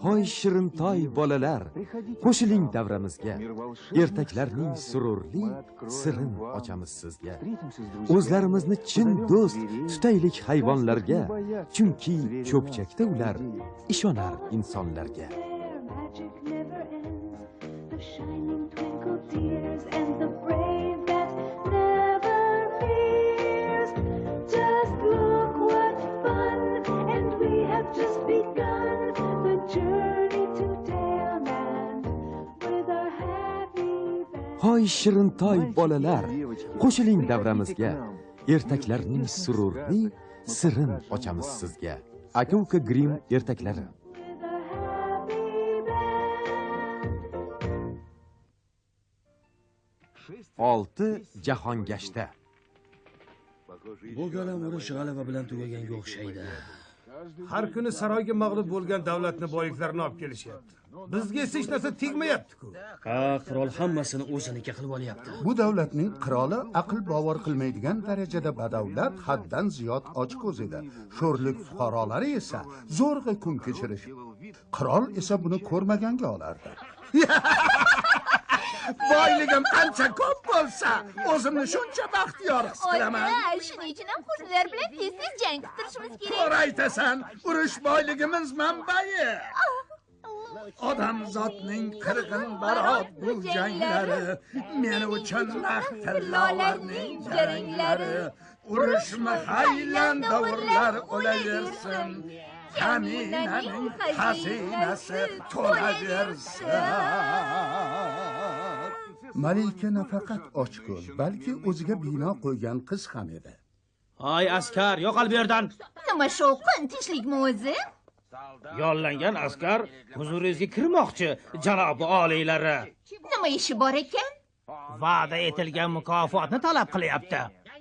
Hoy shirintoy bolalar, qo'shiling davramizga. Ertaklarning sururli sirin ochamiz sizga. O'zlarimizni chin do'st tutaylik hayvonlarga, chunki cho'pchakda ular ishonar insonlarga. Hoy shirintoy bolalar, qo'shiling davramizga. Ertaklarning sururli sirin ochamiz sizga. Aka-uka Grimm ertaklari. Olti jahongashta. Bu galam urush g'alaba bilan tugaganga o'xshaydi. Har kuni saroyga mag'lub bo'lgan davlatni boyliklarini olib kelishyapti. Bizga esa hech narsa tegmayapti-ku. Ha, qirol hammasini o'ziniki qilib olyapti. Bu davlatning qiroli aql bovar qilmaydigan darajada badavlat, haddan ziyod ochko'z edi. Sho'rlik fuqarolari esa zo'rg'a kun kechirish. Qirol esa buni ko'rmaganga olardi. Boyligim qancha ko'p bo'lsa, o'zimni shuncha baxtiyor his qilaman. Shuning uchun ham qo'shnilar bilan tez-tez jang qilib turishimiz kerak. To'g'ri aytasan, urush boyligimiz manbai. Odamzodning qirg'in barot bu janglari, meni uchun maqtallarning jaranglari. Urushma haylan davrlar o'laversin, kaminaning xazinasi to'laversin. Malika nafaqat ochko'z, balki o'ziga bino qo'ygan qiz ham edi. Ay askar, yo'qol bu yerdan. Nima shovqin, tinchlikmi o'zi? Yollangan askar huzuringizga kirmoqchi, janobi oliylari. Nima ishi bor ekan? Va'da etilgan mukofotni talab qilyapti.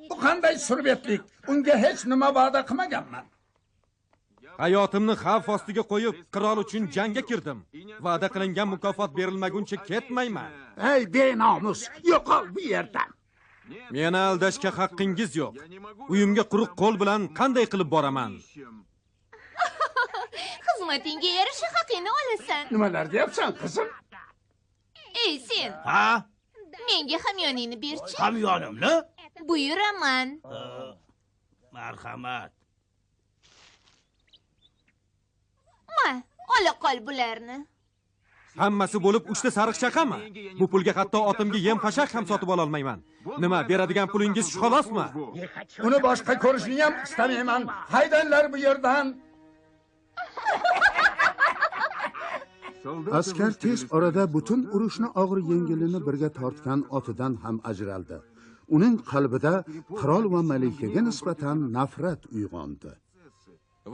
Bu qanday surbetlik? Unga hech nima va'da qilmaganman. Hayotimni xavf ostiga qo'yib, qirol uchun jangga kirdim. Va'da qilingan mukofot berilmaguncha ketmayman. Ey benomus, yo'qol bu yerdan. Meni aldashga haqqingiz yo'q. Uyimga quruq qo'l bilan qanday qilib boraman? Xizmatingga yarasha haqqingni olasan. Nimalar deyapsan, qizim? Ey sen, Ha? menga hamyoningni ber-chi. Hamyonimni? Buyuraman. Marhamat. Ma, ola qol bularni. Hammasi bo'lib 3 ta sariq chaqami? Bu pulga hatto otimga yem-xashak ham sotib ola olmayman. Nima, beradigan pulingiz shu xolosmi? Uni boshqa ko'rishni ham istamayman. Haydanglar bu yerdan. Askar tez orada butun urushni og'ir yengilini birga tortgan otidan ham ajraldi. Uning qalbida qirol va malikaga nisbatan nafrat uyg'ondi.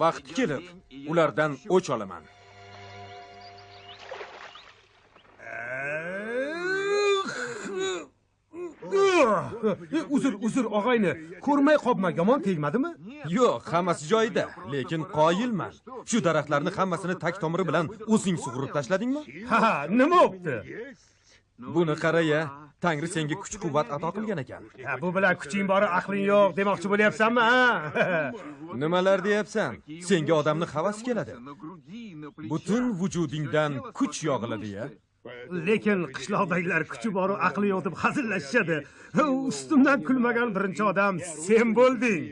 Vaqti kelib, ulardan o'ch olaman. Uzr og'ayni, ko'rmay qolma, yomon tegmadimi? Yo'q, hammasi joyida, lekin qoyilman. Shu daraxtlarni hammasini tak tomiri bilan o'zing sug'urib tashladingmi? Ha, nima bo'pti? Buni qara-ya, Tangri senga kuch-quvvat ato qilgan ekan. Ha, bu bilan kuching bor, aqling yo'q demoqchi bo'lyapsanmi, ha? Nimalar deyapsan? Senga odamni havas keladi. Butun vujudingdan kuch yog'iladi-ya. Lekin qishloqdagilar kuchi bor, aqli yo'q deb hazillashadi. Ustimdan kulmagan birinchi odam sen bo'lding.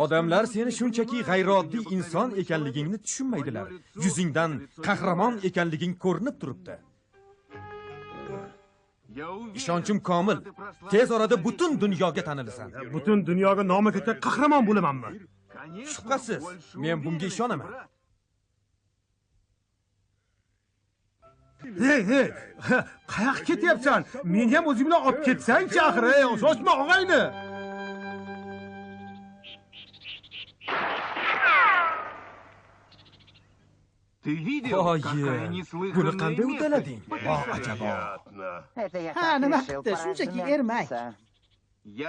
Odamlar seni shunchaki g'ayrioddiy inson ekanligingni tushunmaydilar. Yuzingdan qahramon ekanliging ko'rinib turibdi. Ishonchim komil. Tez orada butun dunyoga tanilasan. Butun dunyoga nomi ketsa qahramon bo'lamanmi? Shubhasiz, men bunga ishonaman. Hey, qayoqqa ketyapsan? Meni ham o'zing bilan olib ketsang-chi axir, shoshma og'ayni. Buni qanday uddalading? Ajabo. Ha, nima qildi? Shunchaki ermak.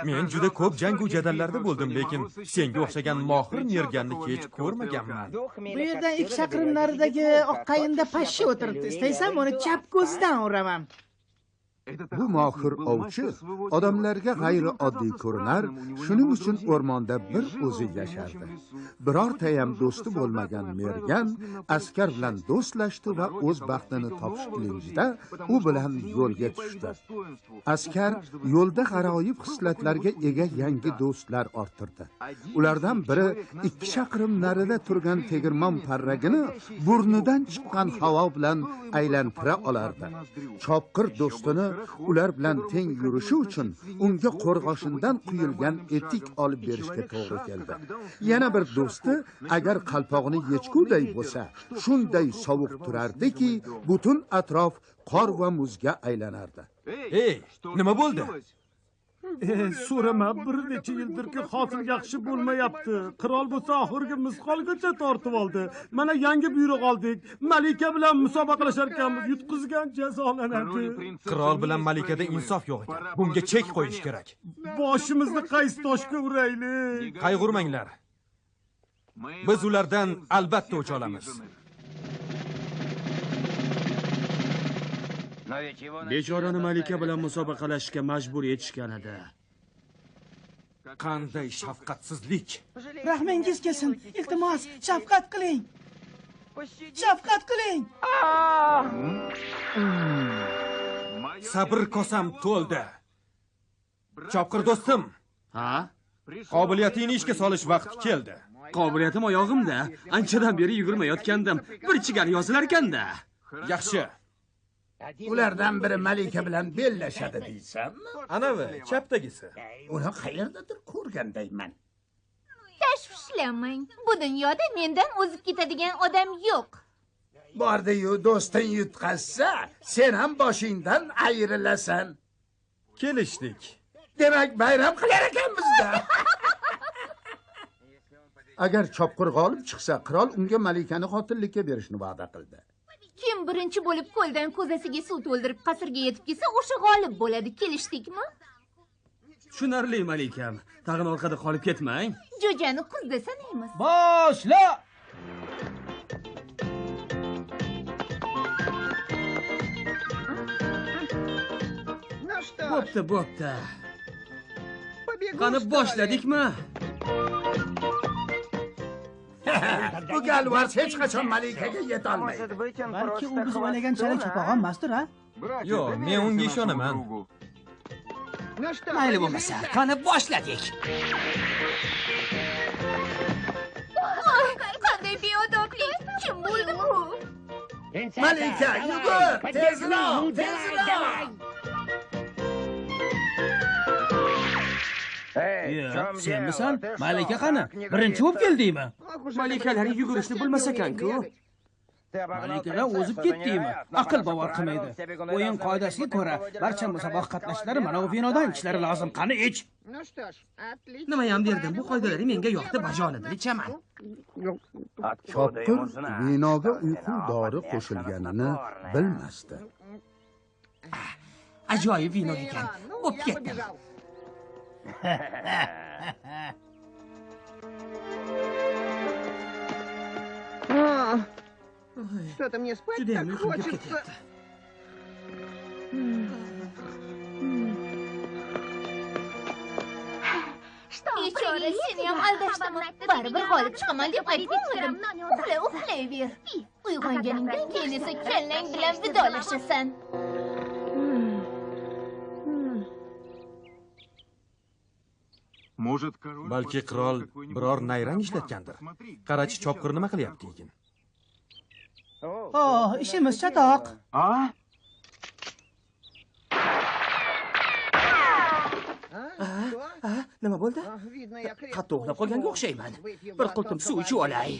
Men juda ko'p jangu jadallarda bo'ldim, lekin senga o'xshagan mohir merganni hech ko'rmaganman. Bu yerdan 2 chaqirim naridagi oqqayinda pashsha o'tiribdi. Istaysan, uni chap ko'zidan uraman. Bu mohir ovchi odamlarga g'ayrioddiy ko'rinar, shuning uchun o'rmonda bir o'zi yashardi. Birortayam do'sti bo'lmagan mergan askar bilan do'stlashdi va o'z baxtini topish ilinjida u bilan yo'lga tushdi. Askar yo'lda g'aroyib xislatlarga ega yangi do'stlar orttirdi. Ulardan biri 2 chaqirim narida turgan tegirmon parragini burnidan chiqqan havo bilan aylantira olardi. Chopqir do'stini ular bilan teng yurishi uchun unga qo'rg'oshindan quyilgan etik olib berishga to'g'ri keldi. Yana bir do'sti agar qalpog'ini yechguday bo'lsa, shunday sovuq turardiki, butun atrof qor va muzga aylanardi. Ey, nima bo'ldi? So'rama, bir necha yildirki hosil yaxshi bo'lmayapti. Qirol bo'lsa oxirgi misqolgacha tortib oldi. Mana yangi buyruq oldik. Malika bilan musobaqalashar ekanmiz, yutqizgan jazolanadi. Qirol bilan malikada insof yo'q ekan. Bunga chek qo'yish kerak. Boshimizni qaysi toshga uraylik? Qayg'urmanglar. Biz ulardan albatta o'ch olamiz. Bechorani malika bilan musobaqalashga majbur etishgan edi. Qanday shafqatsizlik! Rahmingiz kelsin. Iltimos, shafqat qiling. Shafqat qiling. Sabr kosam to'ldi. Chopqir do'stim, Ha? qobiliyatingni ishga solish vaqti keldi. Qobiliyatim oyog'imda. Anchadan beri yugurmayotgandim. Bir chigar yozilar ekanda. Yaxshi. Ulardan biri malika bilan bellashadi deysanmi? Anavi chapdagisi. Uni qayerdadir ko'rgandayman. Tashvishlanmang. Bu dunyoda mendan o'zib ketadigan odam yo'q. Bordi-yu do'sting yutqazsa, sen ham boshingdan ayrilasan. Kelishdik. Demak, bayram qilar ekanmiz-da. Agar chopqir g'olib chiqsa, qirol unga malikani qotillikka berishni va'da qildi. Kim birinchi bo'lib qo'ldan ko'zasiga suv to'ldirib qasrga yetib kelsa, o'sha g'olib bo'ladi. Kelishdikmi? Tushunarli malikam. Tag'in orqada qolib ketmang. Jo'jani qizda sanaymiz. Boshla. Bo'pti. Qani boshladikmi? Bu galvars hech qachon malikaga yeta olmaydi. Balki u biz o'ylaganchalik chopag'on emasdir, ha? Yo'q, men unga ishonaman. Mayli bo'lmasa, qani boshladik. Qanday beodoblik! Kim bo'ldi bu? Malika, yugur! Tezroq! Senmisan? Malika qani? Birinchi bo'lib keldingmi? Malikalar yugurishni bilmas ekan-ku. Malikalar o'zib ketdingmi? Aql bovar qilmaydi. O'yin qoidasiga ko'ra barcha musobaqa qatnashchilari mana bu vinodan ichishlari lozim. Qani ich. Nima ham derdim, bu qoidalar menga yoqdi, bajonidil ichaman. Chopqir vinoga uyqu dori qo'shilganini bilmasdi. Ajoyib vino ekan. Bo'p ketdim. Что-то мне спать Judayam так uyqum kelib хочется. ketyapti. Bechora, seni ham aldashdimi? Baribir g'olib chiqaman deb aytmadim. Uxlayver. Uyg'onganingdan keyin esa kallang bilan vidolashasan. Balki qirol biror nayrang ishlatgandir. Qarachi chopqir nima qilyapti ekan? Oh, ishimiz chatoq. Nima bo'ldi? Видно, я крепко Qattiq uxlab qolganga o'xshayman. Bir qultum suv ichib olay.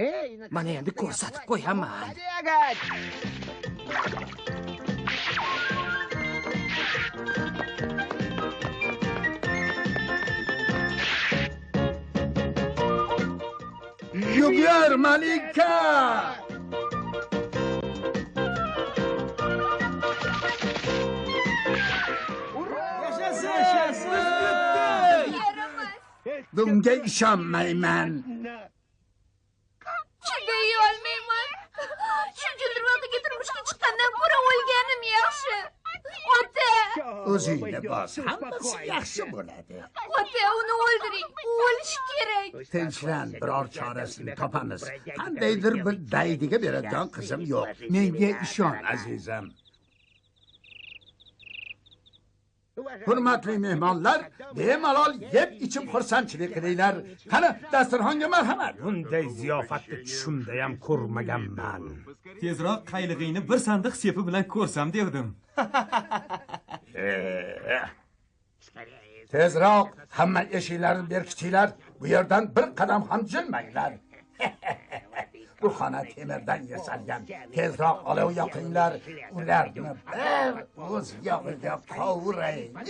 Эй, Mana endi ko'rsatib qo'yaman. побегать! Yugur malika! Bunga ishonmayman. Chiday olmayman. ham yaxshi. Ota! O'zingni bos, hammasi yaxshi bo'ladi. Ota, uni o'ldiring. U o'lishi kerak. Tinchlan, biror chorasini topamiz. Qandaydir bir daydiga beradigan qizim yo'q. Menga ishon, azizim. Hurmatli mehmonlar, bemalol yeb ichib xursandchilik qilinglar. Qani, dasturxonga marhamat. Bunday ziyofatni tushimda ham ko'rmaganman. Tezroq qaylig'ingni bir sandiq sepi bilan ko'rsam devdim. Tezroq hamma eshiklarni berkichinglar. Bu yerdan bir qadam ham jilmanglar. Bu xona temirdan yasalgan. Tezroq olov yoqinglar. Ularni bir o'z yog'iga qovuraylik.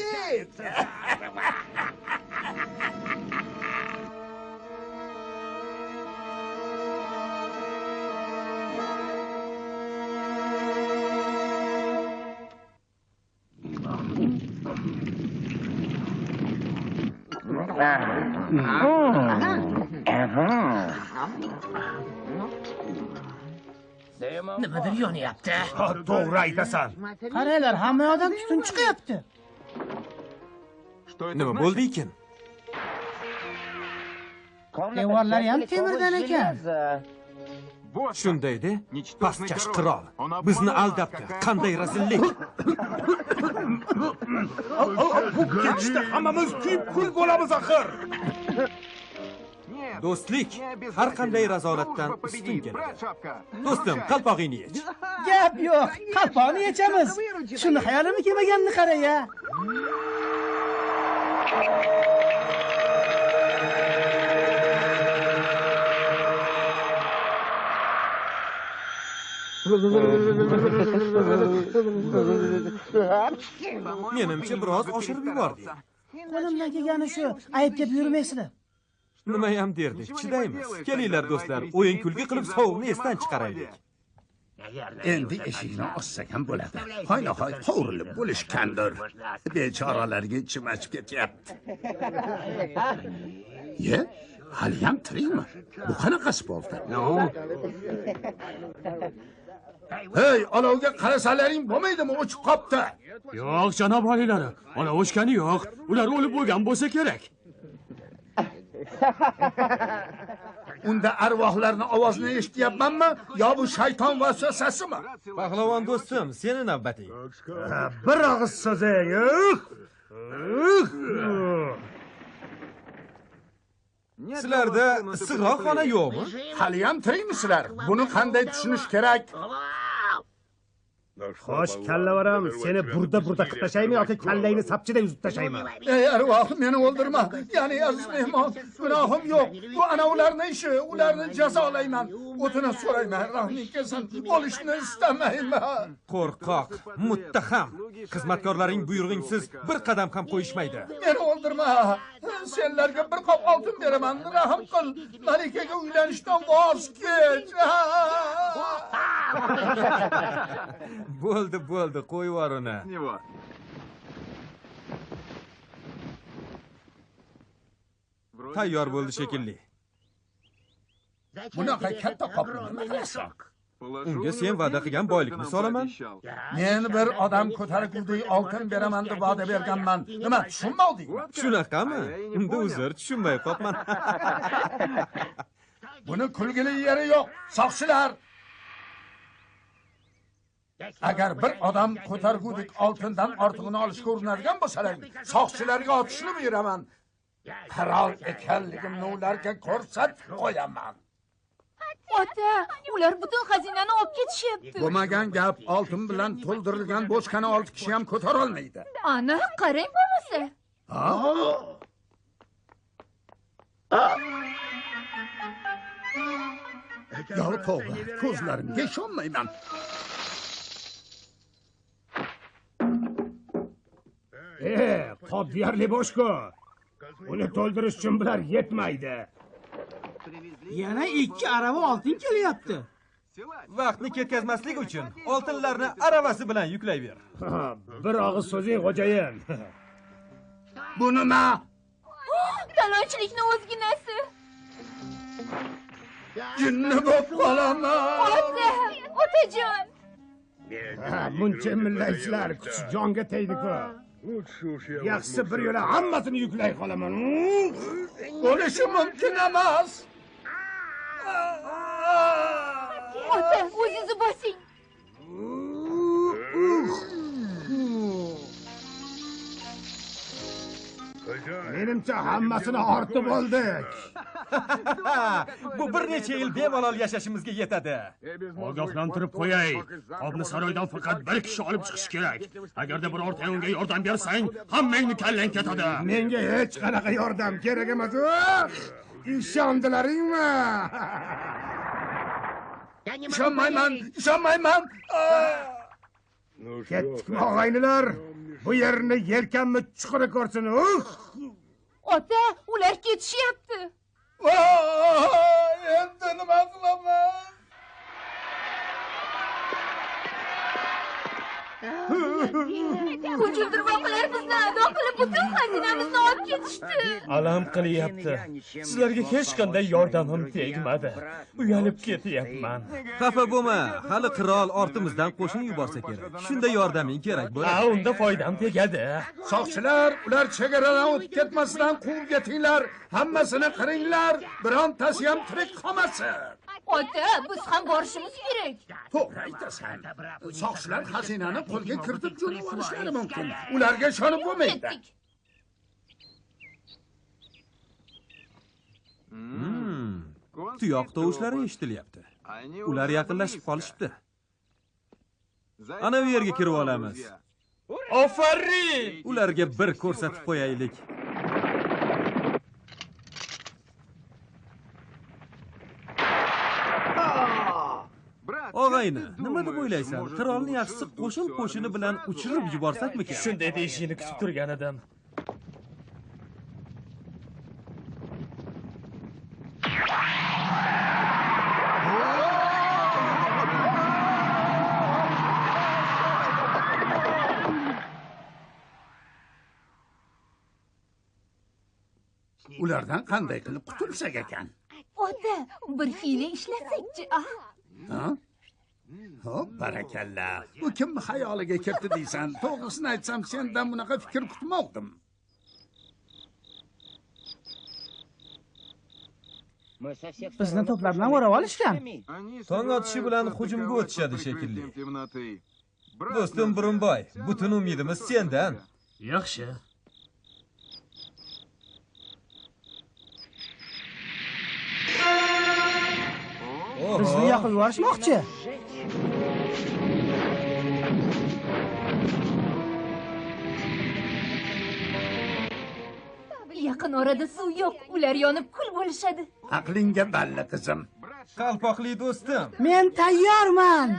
Nimadir yonyapti. To'g'ri aytasan. Qaranglar, hamma yoqdan tutun chiqyapti. Nima bo'ldi ekan? Devorlari ham temirdan ekan. Shundaydi, pastkash qirol. Bizni aldabdi. Qanday razillik. Bu ketishda hammamiz kuyib kul bo'lamiz axir. Do'stlik har qanday razolatdan ustun keladi. Do'stim, qalpog'ingni yech. Gap yo'q, qalpoqni yechamiz. Shuni xayolimga kelmaganini qara-ya. Menimcha biroz oshirib yubordik. Qo'limdan kelgani shu, aytib yurmaysizlar. Nima ham derdik, chidaymiz. Kelinglar do'stlar, o'yin kulgi qilib sovuqni esdan chiqaraylik. Endi eshikni ochsak ham bo'ladi. Hoynahoy qovurilib bo'lishgandir. Bechoralarga ichim achib ketyapti. Ye, hali ham tirikmi? Bu qanaqasi bo'ldi? Hey, olovga qarasalaring bo'lmaydimi? O'chib qopti. Yo'q, janob olilari. Ona o'chgani yo'q. Ular o'lib bo'lgan bo'lsa kerak. Unda arvohlarning ovozini eshityapmanmi yo bu shayton vasvasasimi? Pahlavon do'stim, seni navbating. Bir og'iz so'zing. Sizlarda issiqroq xona yo'qmi? Hali ham tirikmisizlar? Buni qanday tushunish kerak? Xo'sh, kallavaram, seni burda qilib tashlaymi yoki kallangni sapchida yuzib tashlaymi? Ey arvoh, meni o'ldirma. Ya'ni aziz mehmon, gunohim yo'q. Bu ana ularning ishi, ularni jazolayman. O'tini so'rayman, rahming kelsin. O'lishni istamayman. Qo'rqoq, muttaham. Xizmatkorlaring buyrug'ingsiz bir qadam ham qo'yishmaydi. Meni o'ldirma. Senlarga bir qop oltin beraman. Rahm qil. Malikaga uylanishdan voz kech. Bo'ldi, qo'y vor uni. Tayyor bo'ldi shekilli. Bunaqa katta qopni nima qilasan? Unga sen va'da qilgan boylikni solaman. Men bir odam ko'targuday oltin beraman deb va'da berganman. Nima, tushunmadingmi? Shunaqami? Unda uzr, tushunmay qopman. Buni kulgili yeri yo'q. Soqchilar! Agar bir odam ko'targulik oltindan ortig'ini olishga urinadigan bo'lsalar, soqchilarga otishni buyuraman. Qirol ekanligimni ularga ko'rsatib qo'yaman. Ota, ular butun xazinani olib ketishyapti. Bo'lmagan gap, oltin bilan to'ldirilgan bochkani 6 kishi ham ko'tara olmaydi. Ana, qarang bo'lmasa. Yo, tavba, ko'zlarimga ishonmayman. Qop deyarli boshqa. Uni to'ldirish uchun bular yetmaydi. Yana 2 arava oltin kelyapti. Vaqtni ketkazmaslik uchun oltinlarni aravasi bilan yuklayver. Bir og'iz so'zing xo'jayin. Bu nima? Talonchilikni o'zginasi. Jinni bo'lib qolaman. Otajon. Buncha millatchilar kuch jonga tegdi-ku. Yaxshisi bir yo'la hammasini yuklay qolaman. Bo'lishi mumkin emas. Ota, o'zingizni bosing. Menimcha hammasini ortib oldik. Bu bir necha yil bemalol yashashimizga yetadi. Ogohlantirib qo'yay. Qobni saroydan faqat bir kishi olib chiqish kerak. Agarda birorta unga yordam bersang, hammangni kallang ketadi. Menga hech qanaqa yordam kerak emas. Ishondilaringmi? Ishonmayman. Ketdikmi og'aynilar? Bu yerni yelkanmi chuquri ko'rsin. Ota, ular ketishyapti. Endi nima qilaman? Hujumdirmoqlar bizni ado qilib butun xazinamizni olib ketishdi. Alam qilyapti. Sizlarga hech qanday yordamim tegmadi. Uyalib ketyapman. Xafa bo'lma, hali qirol ortimizdan qo'shin yuborsa kerak. Shunda yordaming kerak bo'ladi. Unda foydam tegadi. Soqchilar, ular chegaradan o'tib ketmasidan quvib ketinglar. Hammasini qiringlar. Birontasi ham tirik qolmasin. Ota, biz ham borishimiz kerak. To'g'ri aytasan. Soqchilar xazinani qo'lga kiritib jo'nab olishlari mumkin. Ularga ishonib bo'lmaydi. Ketdik. Tuyoq tovushlari eshitilyapti. Ular yaqinlashib qolishibdi. Ana bu yerga kirib olamiz. Ofarin! Ularga bir ko'rsatib qo'yaylik. Og'ayni, nima deb o'ylaysan? Qirolni yaxshisi qo'shini bilan uchirib yuborsakmikan? Shunday deyishini kutib turgan edim. Ulardan qanday qilib qutulsak ekan? Ota, bir hiyla ishlatsak-chi. Ha? Hop, barakalla. Bu kim xayoliga kirdi deysan? To'g'risini aytsam, sendan bunaqa fikr kutmoqdim. Bizni to'plar bilan o'rab olishgan. Tong otishi bilan hujumga o'tishadi shekilli. Do'stim Burunboy, butun umidimiz sendan. Yaxshi. Bizni yoqib yuborishmoqchi. Yaqin orada suv yo'q. Ular yonib kul bo'lishadi. Aqlingga balla qizim. Qalpoqli do'stim. Men tayyorman.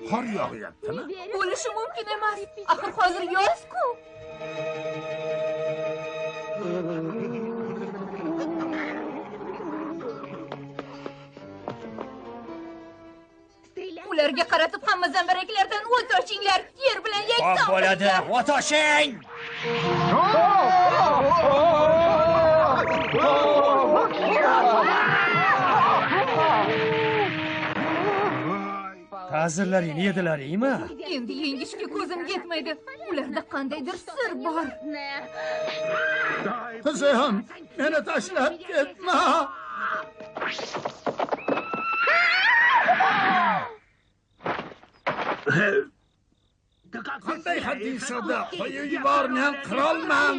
Qor yog'yaptimi? Bo'lishi mumkin emas. Axir hozir yoz-ku. Ularga qaratib hamma zambaraklardan o't ochinglar. Yer bilan yakson. Bo'ladi, o't oching! Ta'zirlaringni yedilaringmi? Endi yengishga ko'zim yetmaydi. Ularda qandaydir sir bor. Qizim, meni tashlab ketma. Qanday hadisada qo'yib yubor, men qirolman.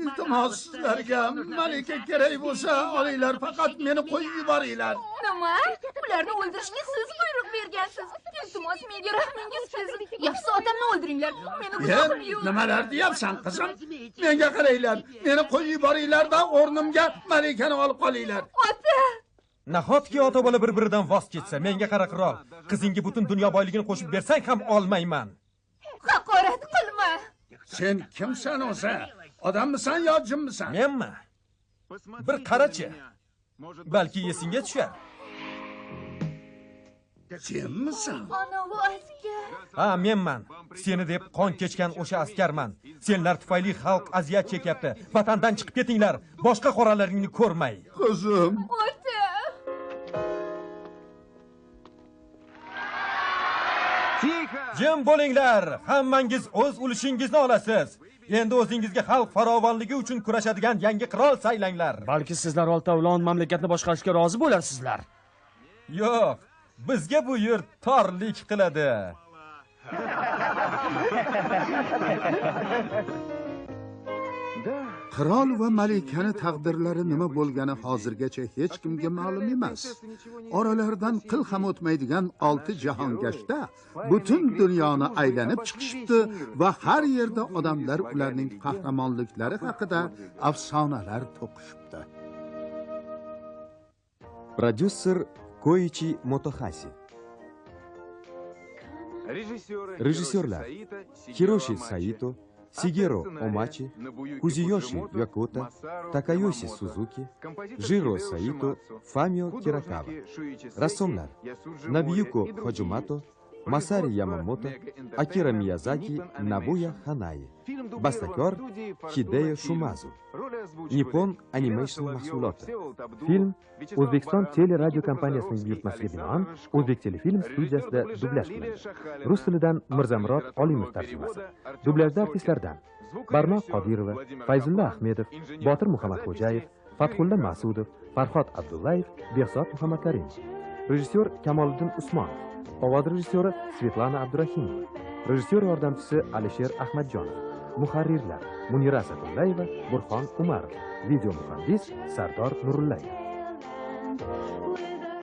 Iltimos, sizlarga malika kerak bo'lsa, olinglar, faqat meni qo'yib yuboringlar. Nima? Ularni o'ldirishga siz buyruq bergansiz. Iltimos, menga rahmingiz kelsin. Yaxshisi otamni o'ldiringlar. Meni gunohim yo'q. Nimalar deyapsan, qizim? Menga qaranglar. Meni qo'yib yuboringlar-da, o'rnimga malikani olib qolinglar. Ota! Nahotki ota bola bir-biridan voz kechsa, menga qara qirol. Qizingga butun dunyo boyligini qo'shib bersang ham olmayman. Haqorat qilma. Sen kimsan o'zi? Odammisan yo jinmisan? Menmi? Bir qarachi. Balki esingga tushar. Senmisan? Anavi askar. Ha, menman. Seni deb qon kechgan o'sha askarman. Senlar tufayli xalq aziyat chekyapti. Vatandan chiqib ketinglar. Boshqa qoralaringni ko'rmay. Qizim. Ota. Jim bo'linglar. Hammangiz o'z ulushingizni olasiz. Endi o'zingizga xalq farovonligi uchun kurashadigan yangi qirol saylanglar. Balki sizlar oltovlon mamlakatni boshqarishga rozi bo'larsizlar. Yo'q, bizga bu yurt torlik qiladi. Qirol va malikani taqdirlari nima bo'lgani hozirgacha hech kimga ma'lum emas. Oralaridan qil ham o'tmaydigan 6 jahongashta butun dunyoni aylanib chiqishibdi va har yerda odamlar ularning qahramonliklari haqida afsonalar to'qishibdi. Продюсер Коичи Мотохаси. Режиссерлар Хироши Саито, Сигеро Омачи, Кузиёши Якота, Такайоси Сузуки, Жиро Саито, Фамио Киракава. Рассомлар Набиюко Ходжумато, Масари Ямамото, Акира Миязаки, Набуя Ханаи. Басtakor Хидея Шумазу. Nippon Animation mahsuloti. Film O'zbekiston teleradio kompaniyasining buyurtmasiga binoan O'zbek telefilm studiyasida dublyaj qilindi. Rus tilidan Mirzamurod Olimov tarjimasi. Dublyajda artistlardan Barno Qodirova, Fayzulla Ahmedov, Botir Muhammadxo'jayev, Fathulla Mas'udov, Farhod Abdullayev, Behzod Muhammadkarimov. Rejissyor Kamoliddin Usmonov. Ovoz rejissyori Svetlana Abdurahimova. Rejissyor yordamchisi Alisher Ahmadjonov. Muharrirlar Munira Asadullayeva, Burxon Umarov. Video muhandis Sardor Nurullayev.